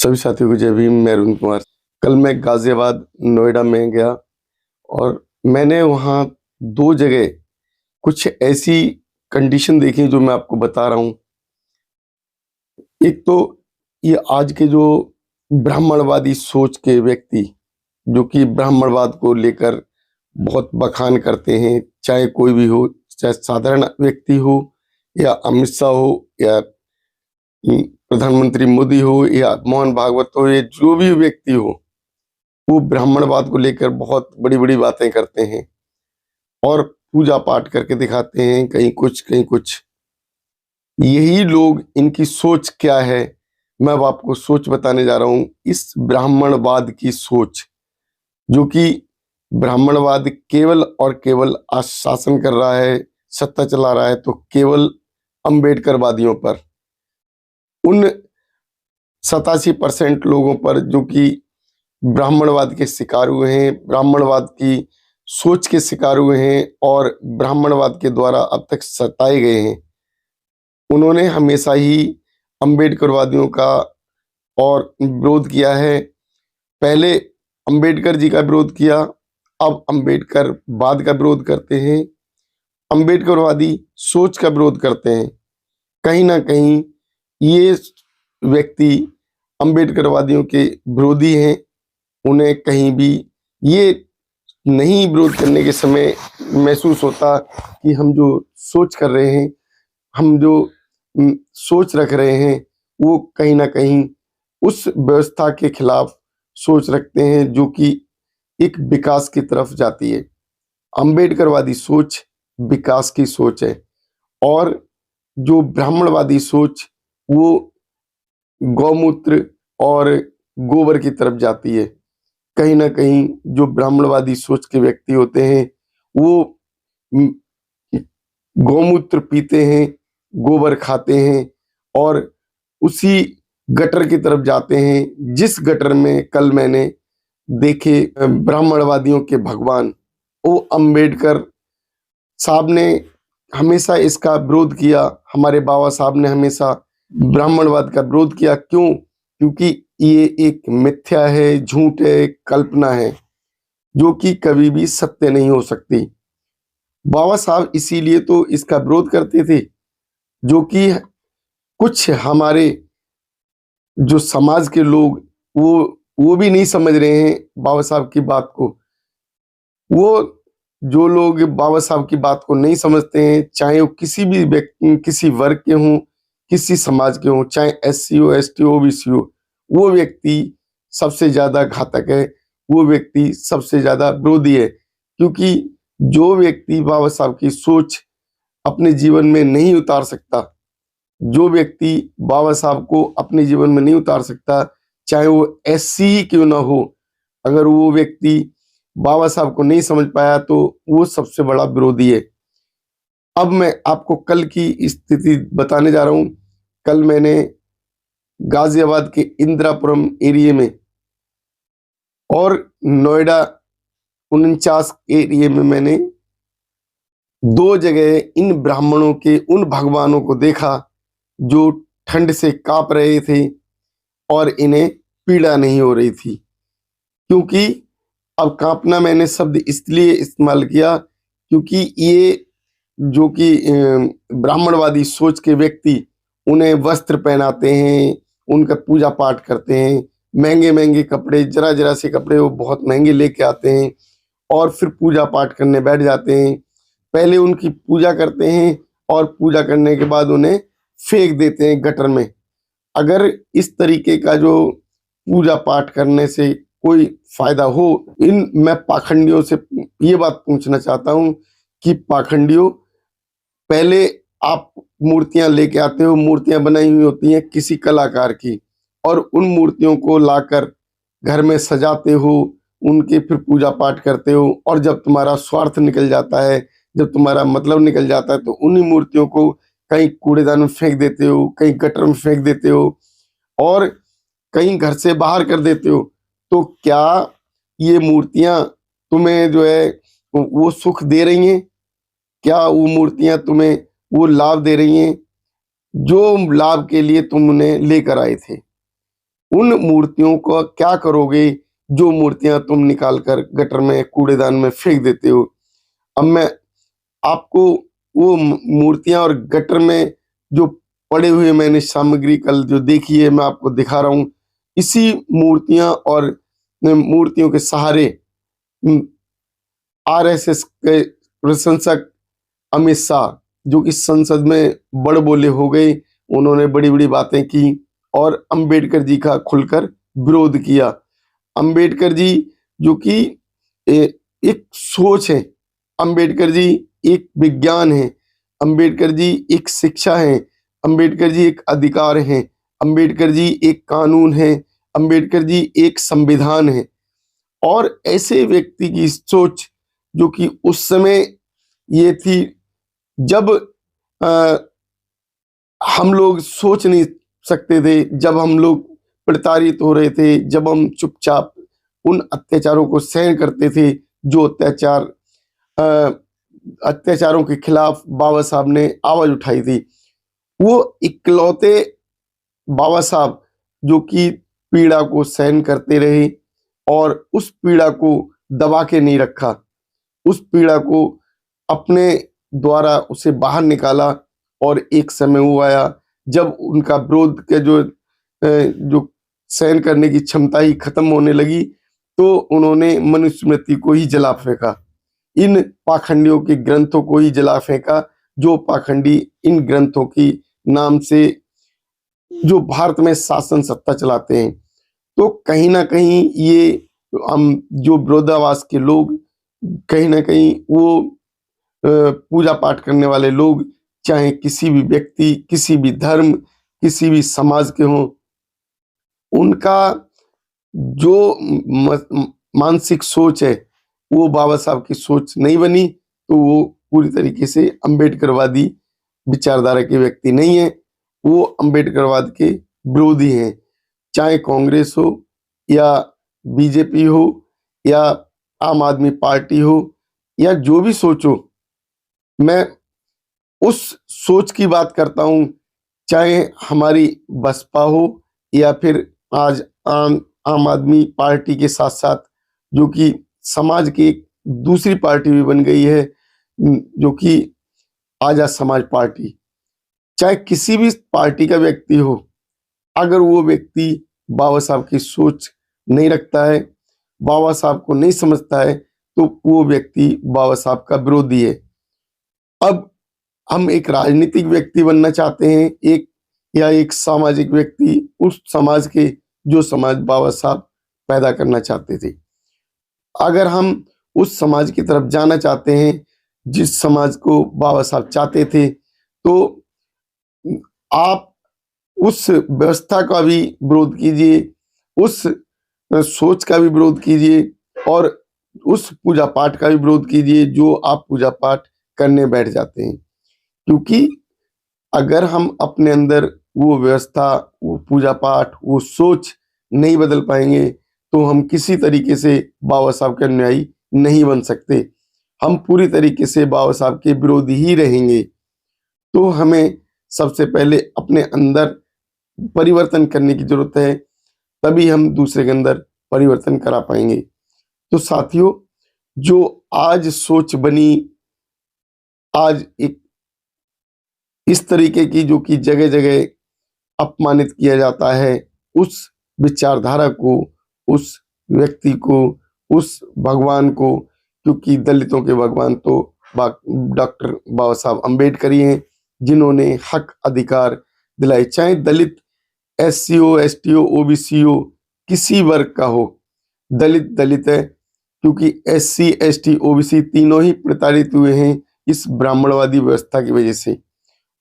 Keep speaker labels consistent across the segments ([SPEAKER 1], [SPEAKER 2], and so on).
[SPEAKER 1] सभी साथियों को जय भीम। मैं अरुण कुमार। कल मैं गाजियाबाद नोएडा में गया और मैंने वहाँ 2 जगह कुछ ऐसी कंडीशन देखी जो मैं आपको बता रहा हूँ। एक तो ये आज के जो ब्राह्मणवादी सोच के व्यक्ति जो कि ब्राह्मणवाद को लेकर बहुत बखान करते हैं, चाहे कोई भी हो, चाहे साधारण व्यक्ति हो या अमित शाह हो या प्रधानमंत्री मोदी हो या मोहन भागवत हो या जो भी व्यक्ति हो, वो ब्राह्मणवाद को लेकर बहुत बड़ी-बड़ी बातें करते हैं और पूजा पाठ करके दिखाते हैं, कहीं कुछ, कहीं कुछ। यही लोग, इनकी सोच क्या है, मैं अब आपको सोच बताने जा रहा हूँ। इस ब्राह्मणवाद की सोच, जो कि ब्राह्मणवाद केवल और केवल आज शासन कर रहा है, सत्ता चला रहा है, तो केवल अम्बेडकरवादियों पर, उन 87% लोगों पर जो कि ब्राह्मणवाद के शिकार हुए हैं, ब्राह्मणवाद की सोच के शिकार हुए हैं और ब्राह्मणवाद के द्वारा अब तक सताए गए हैं। उन्होंने हमेशा ही अम्बेडकरवादियों का और विरोध किया है। पहले अम्बेडकर जी का विरोध किया, अब अम्बेडकरवाद का विरोध करते हैं, अम्बेडकरवादी सोच का विरोध करते हैं। कहीं न कहीं ये व्यक्ति अम्बेडकरवादियों के विरोधी हैं। उन्हें कहीं भी ये नहीं विरोध करने के समय महसूस होता कि हम जो सोच कर रहे हैं, हम जो सोच रख रहे हैं, वो कहीं न कहीं उस व्यवस्था के खिलाफ सोच रखते हैं जो कि एक विकास की तरफ जाती है। अम्बेडकरवादी सोच विकास की सोच है और जो ब्राह्मणवादी सोच वो गौमूत्र और गोबर की तरफ जाती है। कहीं न कहीं जो ब्राह्मणवादी सोच के व्यक्ति होते हैं, वो गौमूत्र पीते हैं, गोबर खाते हैं और उसी गटर की तरफ जाते हैं, जिस गटर में कल मैंने देखे ब्राह्मणवादियों के भगवान। वो अम्बेडकर साहब ने हमेशा इसका विरोध किया, हमारे बाबा साहब ने हमेशा ब्राह्मणवाद का विरोध किया। क्यों? क्योंकि ये एक मिथ्या है, झूठ है, कल्पना है, जो कि कभी भी सत्य नहीं हो सकती। बाबा साहब इसीलिए तो इसका विरोध करते थे, जो कि कुछ हमारे जो समाज के लोग वो भी नहीं समझ रहे हैं बाबा साहब की बात को। वो जो लोग बाबा साहब की बात को नहीं समझते हैं, चाहे वो किसी भी व्यक्ति, किसी वर्ग के हों, किसी समाज के हों, चाहे एससी हो, एसटी हो, ओबीसी हो, वो व्यक्ति सबसे ज़्यादा घातक है, वो व्यक्ति सबसे ज़्यादा विरोधी है। क्योंकि जो व्यक्ति बाबा साहब की सोच अपने जीवन में नहीं उतार सकता, जो व्यक्ति बाबा साहब को अपने जीवन में नहीं उतार सकता, चाहे वो एससी ही क्यों ना हो, अगर वो व्यक्ति बाबा साहब को नहीं समझ पाया तो वो सबसे बड़ा विरोधी है। अब मैं आपको कल की स्थिति बताने जा रहा हूँ। कल मैंने गाजियाबाद के इंदिरापुरम एरिया में और नोएडा 49 एरिया में मैंने 2 जगह इन ब्राह्मणों के उन भगवानों को देखा जो ठंड से काँप रहे थे और इन्हें पीड़ा नहीं हो रही थी। क्योंकि अब काँपना मैंने शब्द इसलिए इस्तेमाल किया क्योंकि ये जो कि ब्राह्मणवादी सोच के व्यक्ति उन्हें वस्त्र पहनाते हैं, उनका पूजा पाठ करते हैं, महंगे-महंगे कपड़े, जरा-जरा से कपड़े वो बहुत महंगे लेके आते हैं और फिर पूजा पाठ करने बैठ जाते हैं। पहले उनकी पूजा करते हैं और पूजा करने के बाद उन्हें फेंक देते हैं गटर में। अगर इस तरीके का जो पूजा पाठ करने से कोई फायदा हो, मैं पाखंडियों से ये बात पूछना चाहता हूँ कि पाखंडियों, पहले आप मूर्तियां लेके आते हो, मूर्तियां बनाई हुई होती हैं किसी कलाकार की और उन मूर्तियों को लाकर घर में सजाते हो, उनके फिर पूजा पाठ करते हो और जब तुम्हारा स्वार्थ निकल जाता है, जब तुम्हारा मतलब निकल जाता है तो उन्हीं मूर्तियों को कहीं कूड़ेदान में फेंक देते हो, कहीं गटर में फेंक देते हो और कहीं घर से बाहर कर देते हो। तो क्या ये मूर्तियां तुम्हें जो है वो सुख दे रही हैं? क्या वो मूर्तियां तुम्हें वो लाभ दे रही हैं जो लाभ के लिए तुम उन्हें लेकर आए थे? उन मूर्तियों को क्या करोगे जो मूर्तियां तुम निकाल कर गटर में कूड़ेदान में फेंक देते हो। अब मैं आपको वो मूर्तियां और गटर में जो पड़े हुए मैंने सामग्री कल जो देखी है मैं आपको दिखा रहा हूँ। इसी मूर्तियां और मूर्तियों के सहारे आरएसएस के प्रशंसक अमित शाह जो कि संसद में बड़बोले हो गए, उन्होंने बड़ी बड़ी बातें की और अंबेडकर जी का खुलकर विरोध किया। अंबेडकर जी जो कि एक सोच है, अंबेडकर जी एक विज्ञान है, अंबेडकर जी एक शिक्षा है, अंबेडकर जी एक अधिकार है, अंबेडकर जी एक कानून है, अंबेडकर जी एक संविधान है। और ऐसे व्यक्ति की सोच जो कि उस समय ये थी जब आ, हम लोग सोच नहीं सकते थे, जब हम लोग प्रताड़ित हो रहे थे, जब हम चुपचाप उन अत्याचारों को सहन करते थे जो अत्याचारों के खिलाफ बाबा साहब ने आवाज उठाई थी। वो इकलौते बाबा साहब जो कि पीड़ा को सहन करते रहे और उस पीड़ा को दबा के नहीं रखा, उस पीड़ा को अपने द्वारा उसे बाहर निकाला। और एक समय वो आया जब उनका विरोध के जो सहन करने की क्षमता ही खत्म होने लगी, तो उन्होंने मनुस्मृति को ही जला फेंका, इन पाखंडियों के ग्रंथों को ही जला फेंका, जो पाखंडी इन ग्रंथों की नाम से जो भारत में शासन सत्ता चलाते हैं। तो कहीं ना कहीं ये हम जो विरोधाभास के लोग, कहीं ना कहीं वो पूजा पाठ करने वाले लोग, चाहे किसी भी व्यक्ति, किसी भी धर्म, किसी भी समाज के हों, उनका जो मानसिक सोच है वो बाबा साहब की सोच नहीं बनी, तो वो पूरी तरीके से अंबेडकरवादी विचारधारा के व्यक्ति नहीं है, वो अंबेडकरवाद के विरोधी हैं। चाहे कांग्रेस हो या बीजेपी हो या आम आदमी पार्टी हो या जो भी सोचो, मैं उस सोच की बात करता हूं। चाहे हमारी बसपा हो या फिर आज आम आदमी पार्टी के साथ साथ जो कि समाज की एक दूसरी पार्टी भी बन गई है जो कि आजाद समाज पार्टी। चाहे किसी भी पार्टी का व्यक्ति हो, अगर वो व्यक्ति बाबा साहब की सोच नहीं रखता है, बाबा साहब को नहीं समझता है, तो वो व्यक्ति बाबा साहब का विरोधी है। अब हम एक राजनीतिक व्यक्ति बनना चाहते हैं, एक सामाजिक व्यक्ति, उस समाज के जो समाज बाबा साहब पैदा करना चाहते थे। अगर हम उस समाज की तरफ जाना चाहते हैं जिस समाज को बाबा साहब चाहते थे, तो आप उस व्यवस्था का भी विरोध कीजिए, उस सोच का भी विरोध कीजिए और उस पूजा पाठ का भी विरोध कीजिए जो आप पूजा पाठ करने बैठ जाते हैं। क्योंकि अगर हम अपने अंदर वो व्यवस्था, वो पूजा पाठ, वो सोच नहीं बदल पाएंगे, तो हम किसी तरीके से बाबा साहब के अनुयायी नहीं बन सकते। हम पूरी तरीके से बाबा साहब के विरोधी ही रहेंगे। तो हमें सबसे पहले अपने अंदर परिवर्तन करने की जरूरत है, तभी हम दूसरे के अंदर परिवर्तन करा पाएंगे। तो साथियों, जो आज सोच बनी, आज एक इस तरीके की जो कि जगह जगह अपमानित किया जाता है, उस विचारधारा को, उस व्यक्ति को, उस भगवान को, क्योंकि दलितों के भगवान तो डॉक्टर बाबा साहब अम्बेडकर ही हैं, जिन्होंने हक अधिकार दिलाए। चाहे दलित SC हो, ST हो, OBC हो, किसी वर्ग का हो, दलित दलित है, क्योंकि SC ST OBC तीनों ही प्रताड़ित हुए हैं इस ब्राह्मणवादी व्यवस्था की वजह से।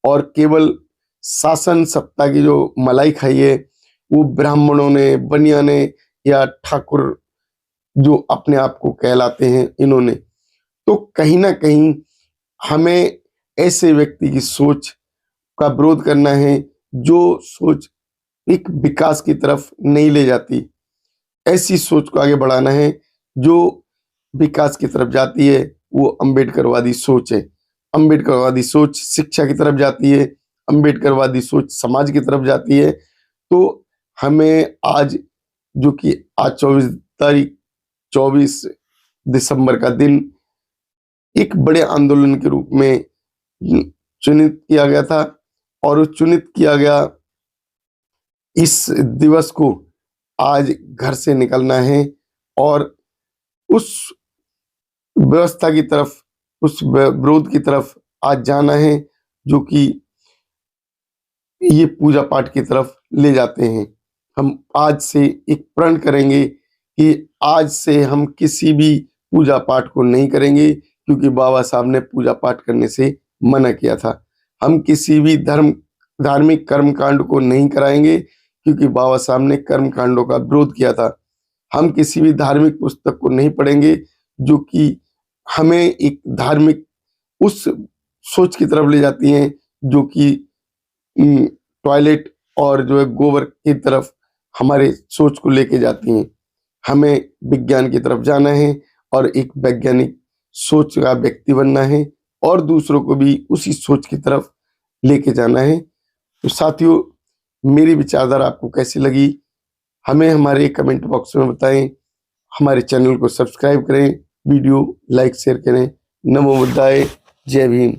[SPEAKER 1] और केवल शासन सत्ता की जो मलाई खाई है वो ब्राह्मणों ने, बनिया ने या ठाकुर जो अपने आप को कहलाते हैं, इन्होंने। तो कहीं ना कहीं हमें ऐसे व्यक्ति की सोच का विरोध करना है जो सोच एक विकास की तरफ नहीं ले जाती। ऐसी सोच को आगे बढ़ाना है जो विकास की तरफ जाती है, वो अंबेडकरवादी सोच है। अंबेडकरवादी सोच शिक्षा की तरफ जाती है, अंबेडकरवादी सोच समाज की तरफ जाती है। तो हमें आज, जो कि आज 24 दिसंबर का दिन एक बड़े आंदोलन के रूप में चुनित किया गया था, और उस चुनित किया गया इस दिवस को आज घर से निकलना है और उस व्यवस्था की तरफ, उस विरोध की तरफ आज जाना है, जो कि ये पूजा पाठ की तरफ ले जाते हैं। हम आज से एक प्रण करेंगे कि आज से हम किसी भी पूजा पाठ को नहीं करेंगे, क्योंकि बाबा साहब ने पूजा पाठ करने से मना किया था। हम किसी भी धार्मिक कर्मकांड को नहीं कराएंगे, क्योंकि बाबा साहब ने कर्म कांडों का विरोध किया था। हम किसी भी धार्मिक पुस्तक को नहीं पढ़ेंगे जो कि हमें एक धार्मिक उस सोच की तरफ ले जाती हैं, जो कि टॉयलेट और जो है गोबर की तरफ हमारे सोच को लेके जाती हैं। हमें विज्ञान की तरफ जाना है और एक वैज्ञानिक सोच का व्यक्ति बनना है और दूसरों को भी उसी सोच की तरफ लेके जाना है। तो साथियों, मेरी विचारधारा आपको कैसी लगी, हमें हमारे कमेंट बॉक्स में बताएं। हमारे चैनल को सब्सक्राइब करें, वीडियो लाइक शेयर करें। नमो बुद्धाय, जय भीम।